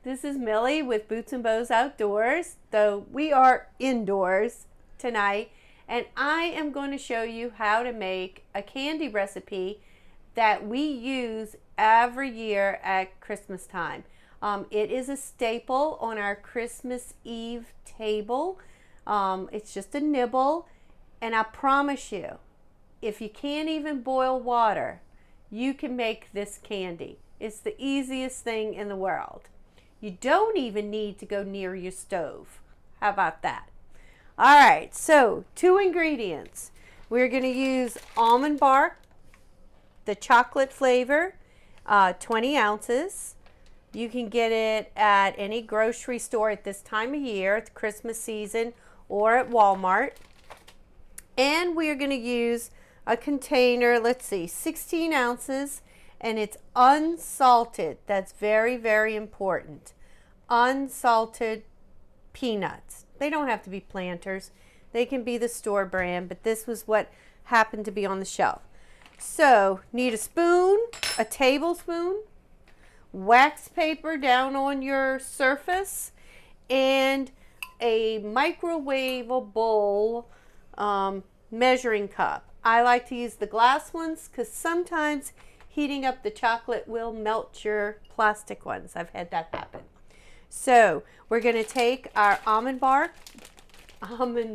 This is Millie with Boots and Bows Outdoors, though we are indoors tonight, and I am going to show you how to make a candy recipe that we use every year at Christmas time. It is a staple on our Christmas Eve table. It's just a nibble, and I promise you, if you can't even boil water, you can make this candy. It's the easiest thing in the world. You don't even need to go near your stove. How about that? All right, so 2 ingredients. We're going to use almond bark, the chocolate flavor, 20 ounces. You can get it at any grocery store at this time of year, at the Christmas season, or at Walmart. And we're going to use a container, let's see, 16 ounces. And it's unsalted. That's very, very important. Unsalted peanuts. They don't have to be Planters. They can be the store brand, but this was what happened to be on the shelf. So, need a spoon, a tablespoon, wax paper down on your surface, and a microwavable measuring cup. I like to use the glass ones because sometimes heating up the chocolate will melt your plastic ones. I've had that happen. So we're going to take our almond bark. Yeah,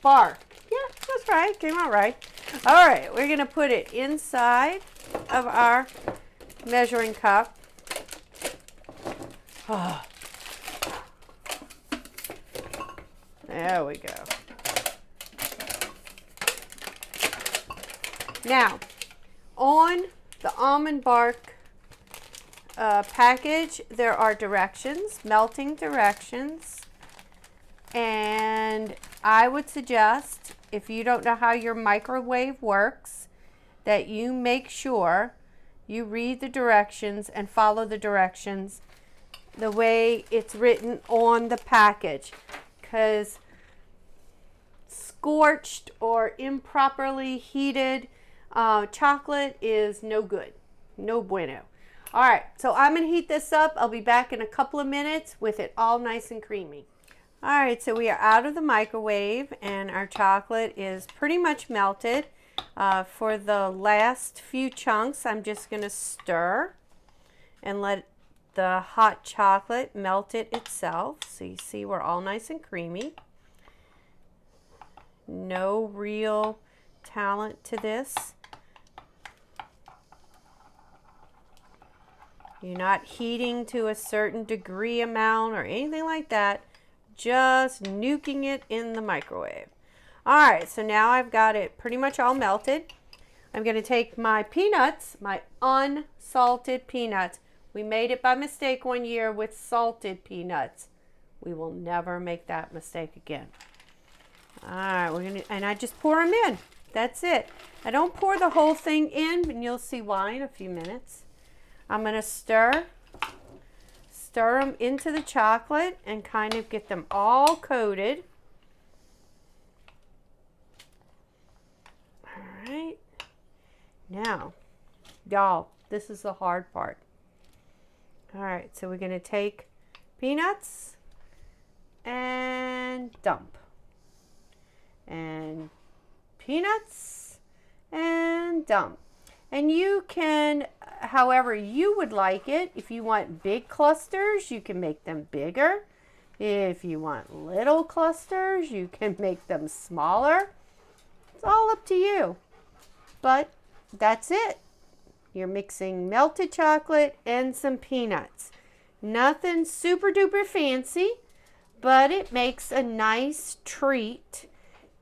that's right. Came out right. All right, we're going to put it inside of our measuring cup. Oh. There we go. Now, on the almond bark package, there are directions, melting directions, and I would suggest, if you don't know how your microwave works, that you make sure you read the directions and follow the directions the way it's written on the package, because scorched or improperly heated chocolate is no good, no bueno. All right, so I'm going to heat this up. I'll be back in a couple of minutes with it all nice and creamy. All right, so we are out of the microwave and our chocolate is pretty much melted. For the last few chunks, I'm just going to stir and let the hot chocolate melt it itself. So you see we're all nice and creamy. No real talent to this. You're not heating to a certain degree amount or anything like that. Just nuking it in the microwave. All right, so now I've got it pretty much all melted. I'm going to take my peanuts, my unsalted peanuts. We made it by mistake one year with salted peanuts. We will never make that mistake again. All right, and I just pour them in. That's it. I don't pour the whole thing in, and you'll see why in a few minutes. I'm going to stir them into the chocolate and kind of get them all coated. All right. Now, y'all, this is the hard part. All right, so we're going to take peanuts and dump. And peanuts and dump. And you can, however you would like it. If you want big clusters, you can make them bigger. If you want little clusters, you can make them smaller. It's all up to you. But that's it. You're mixing melted chocolate and some peanuts. Nothing super duper fancy, but it makes a nice treat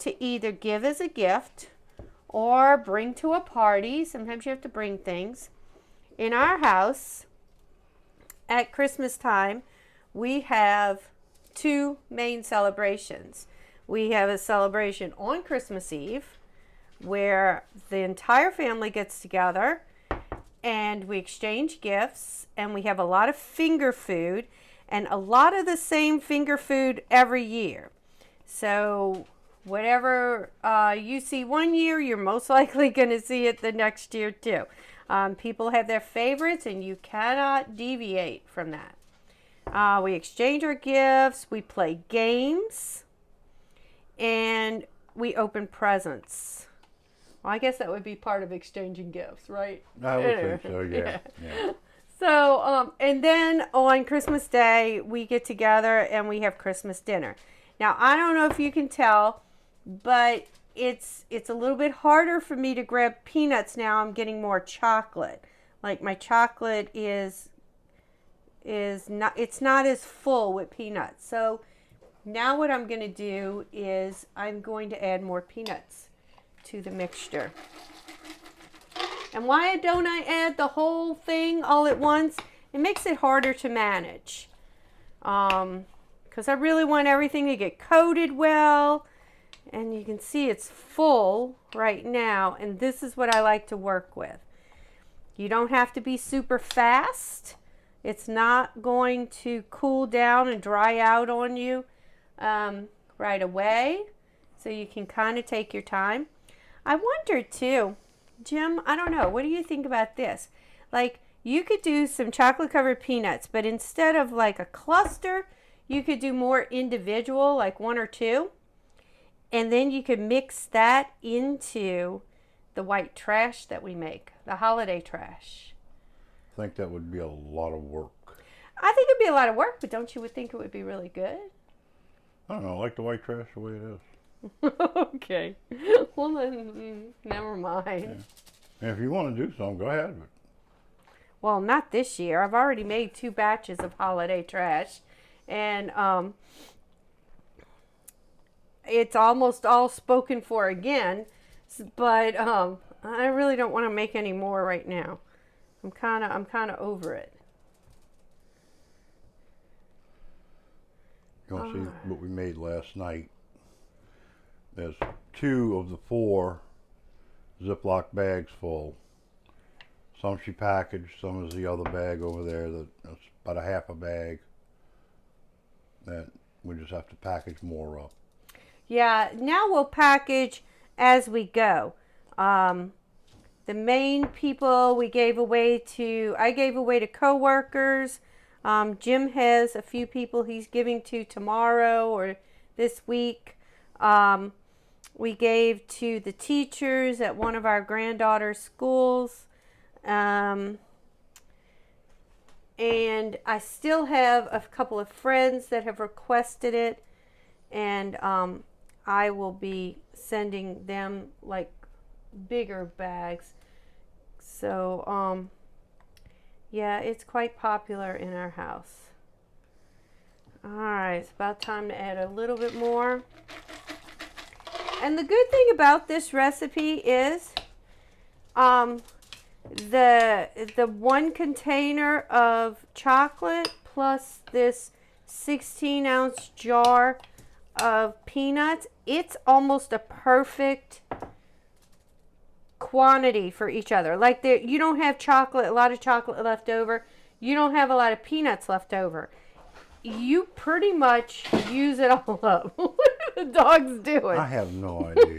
to either give as a gift or bring to a party. Sometimes you have to bring things. In our house, at Christmas time, we have 2 main celebrations. We have a celebration on Christmas Eve where the entire family gets together and we exchange gifts, and we have a lot of finger food and a lot of the same finger food every year. So whatever you see one year, you're most likely going to see it the next year too. People have their favorites and you cannot deviate from that. We exchange our gifts, we play games, and we open presents. Well, I guess that would be part of exchanging gifts, right? I would think so, yeah. So, and then on Christmas Day, we get together and we have Christmas dinner. Now, I don't know if you can tell, but it's a little bit harder for me to grab peanuts now. I'm getting more chocolate. Like my chocolate is not, it's not as full with peanuts. So now what I'm going to do is I'm going to add more peanuts to the mixture. And why don't I add the whole thing all at once? It makes it harder to manage. Because I really want everything to get coated well. And you can see it's full right now. And this is what I like to work with. You don't have to be super fast. It's not going to cool down and dry out on you right away. So you can kind of take your time. I wonder too, Jim, I don't know, what do you think about this? Like, you could do some chocolate covered peanuts, but instead of like a cluster, you could do more individual, like 1 or 2. And then you could mix that into the white trash that we make, the holiday trash. I think that would be a lot of work. I think it'd be a lot of work, but don't you would think it would be really good? I don't know, I like the white trash the way it is. Okay. Well then, never mind. Yeah. And if you want to do something, go ahead. Well, not this year. I've already made 2 batches of holiday trash. And it's almost all spoken for again. But I really don't want to make any more right now. I'm kind of over it. You want to see what we made last night? There's 2 of the 4 Ziploc bags full. Some she packaged, some is the other bag over there. That's about a half a bag that we just have to package more up. Yeah, now we'll package as we go. The main people we gave away to, I gave away to coworkers. Jim has a few people he's giving to tomorrow or this week. We gave to the teachers at one of our granddaughter's schools. And I still have a couple of friends that have requested it. And I will be sending them like bigger bags. So, yeah, it's quite popular in our house. All right, it's about time to add a little bit more. And the good thing about this recipe is the 1 container of chocolate plus this 16-ounce jar of peanuts, it's almost a perfect quantity for each other. Like you don't have a lot of chocolate left over. You don't have a lot of peanuts left over. You pretty much use it all up. What are the dogs doing? I have no idea.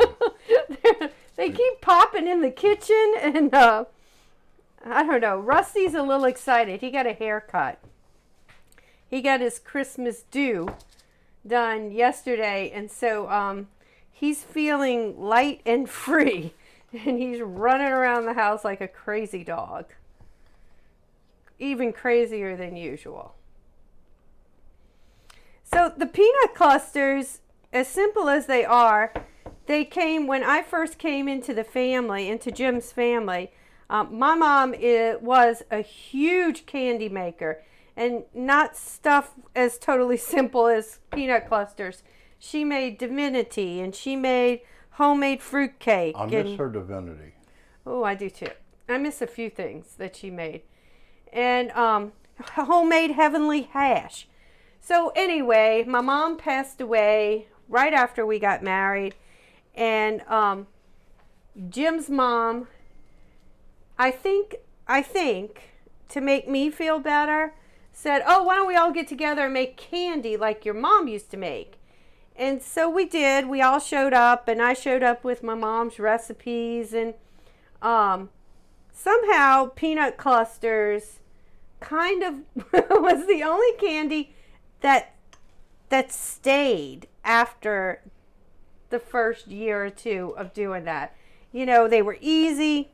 They keep popping in the kitchen, and I don't know. Rusty's a little excited. He got a haircut. He got his Christmas do done yesterday, and so he's feeling light and free, and he's running around the house like a crazy dog. Even crazier than usual. So the peanut clusters, as simple as they are, they came when I first came into the family, into Jim's family. My mom was a huge candy maker, and not stuff as totally simple as peanut clusters. She made divinity, and she made homemade fruit cake. I miss her divinity. Oh, I do too. I miss a few things that she made. And homemade heavenly hash. So anyway, my mom passed away right after we got married. And Jim's mom, I think, to make me feel better, said, oh, why don't we all get together and make candy like your mom used to make? And so we did. We all showed up, and I showed up with my mom's recipes. And somehow peanut clusters kind of was the only candy that stayed after the first year or two of doing that. You know, they were easy.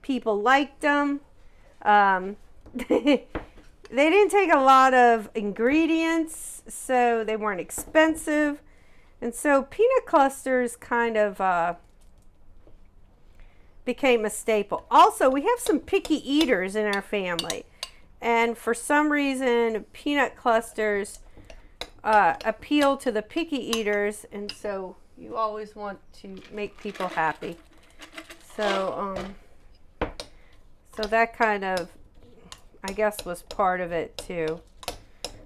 People liked them. They didn't take a lot of ingredients, so they weren't expensive. And so peanut clusters kind of became a staple. Also, we have some picky eaters in our family. And for some reason, peanut clusters appeal to the picky eaters. And so you always want to make people happy. So, so that kind of, I guess, was part of it too.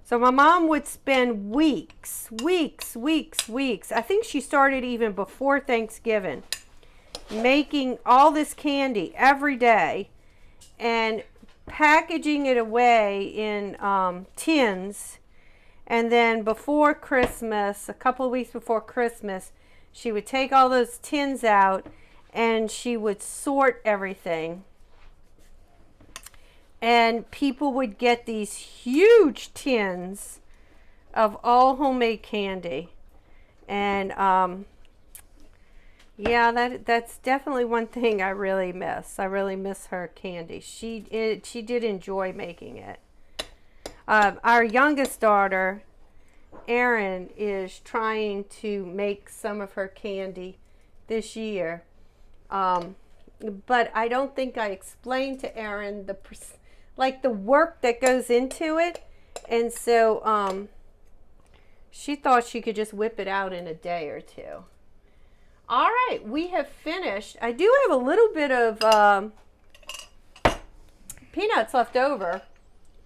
So my mom would spend weeks. I think she started even before Thanksgiving, making all this candy every day and packaging it away in tins. And then before Christmas, a couple of weeks before Christmas, she would take all those tins out and she would sort everything. And people would get these huge tins of all homemade candy. And yeah, that's definitely one thing I really miss. I really miss her candy. She did enjoy making it. Our youngest daughter, Erin, is trying to make some of her candy this year. But I don't think I explained to Erin the work that goes into it. And so she thought she could just whip it out in a day or two. All right, we have finished. I do have a little bit of peanuts left over.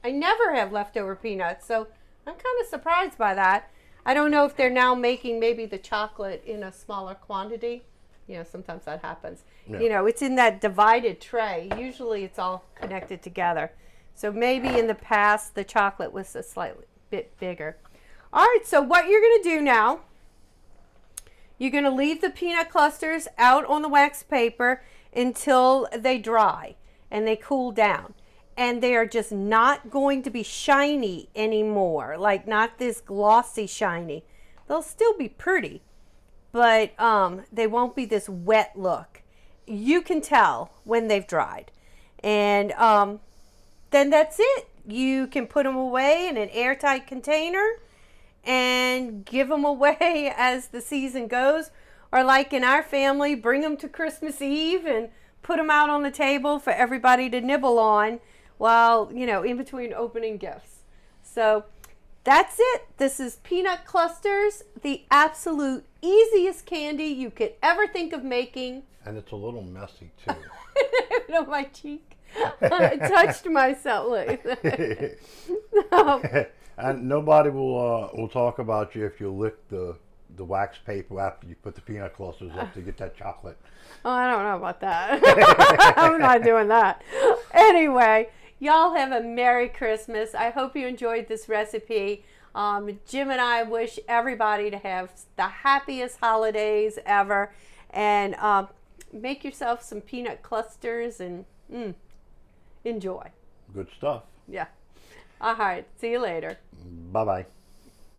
I never have leftover peanuts, so I'm kind of surprised by that. I don't know if they're now making maybe the chocolate in a smaller quantity. You know, sometimes that happens. Yeah. You know, it's in that divided tray. Usually it's all connected together. So maybe in the past the chocolate was a slightly bit bigger. All right, so what you're going to do now, you're going to leave the peanut clusters out on the wax paper until they dry and they cool down. And they are just not going to be shiny anymore, like not this glossy shiny. They'll still be pretty, but they won't be this wet look. You can tell when they've dried. And then that's it. You can put them away in an airtight container and give them away as the season goes. Or like in our family, bring them to Christmas Eve and put them out on the table for everybody to nibble on while, you know, in between opening gifts. So that's it. This is peanut clusters, the absolute easiest candy you could ever think of making. And it's a little messy too. On my cheek. I touched myself. No. And nobody will talk about you if you lick the wax paper after you put the peanut clusters up to get that chocolate. Oh, I don't know about that. I'm not doing that. Anyway, y'all have a Merry Christmas. I hope you enjoyed this recipe. Jim and I wish everybody to have the happiest holidays ever. And make yourself some peanut clusters and enjoy. Good stuff. Yeah. All right. See you later. Bye-bye.